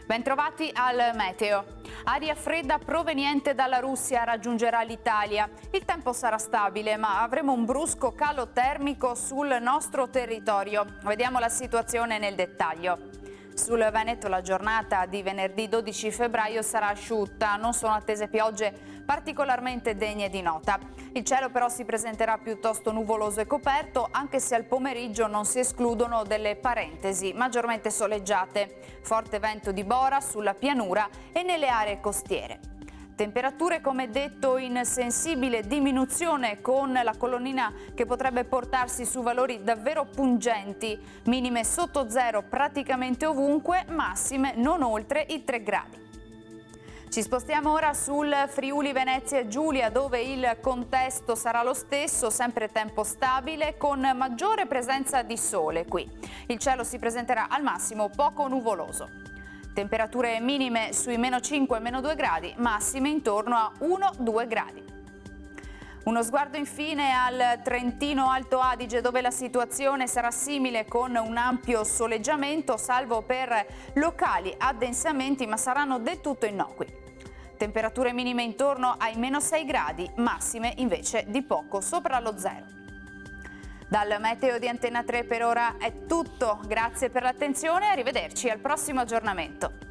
Bentrovati al meteo. Aria fredda proveniente dalla Russia raggiungerà l'Italia. Il tempo sarà stabile, ma avremo un brusco calo termico sul nostro territorio. Vediamo la situazione nel dettaglio. Sul Veneto la giornata di venerdì 12 febbraio sarà asciutta, non sono attese piogge particolarmente degne di nota. Il cielo però si presenterà piuttosto nuvoloso e coperto, anche se al pomeriggio non si escludono delle parentesi maggiormente soleggiate. Forte vento di bora sulla pianura e nelle aree costiere. Temperature, come detto, in sensibile diminuzione, con la colonnina che potrebbe portarsi su valori davvero pungenti, minime sotto zero praticamente ovunque, massime non oltre i 3 gradi. Ci spostiamo ora sul Friuli Venezia Giulia, dove il contesto sarà lo stesso, sempre tempo stabile, con maggiore presenza di sole qui. Il cielo si presenterà al massimo poco nuvoloso. Temperature minime sui meno 5 e meno 2 gradi, massime intorno a 1-2 gradi. Uno sguardo infine al Trentino Alto Adige, dove la situazione sarà simile, con un ampio soleggiamento, salvo per locali addensamenti, ma saranno del tutto innocui. Temperature minime intorno ai meno 6 gradi, massime invece di poco sopra lo zero. Dal meteo di Antena 3 per ora è tutto, grazie per l'attenzione e arrivederci al prossimo aggiornamento.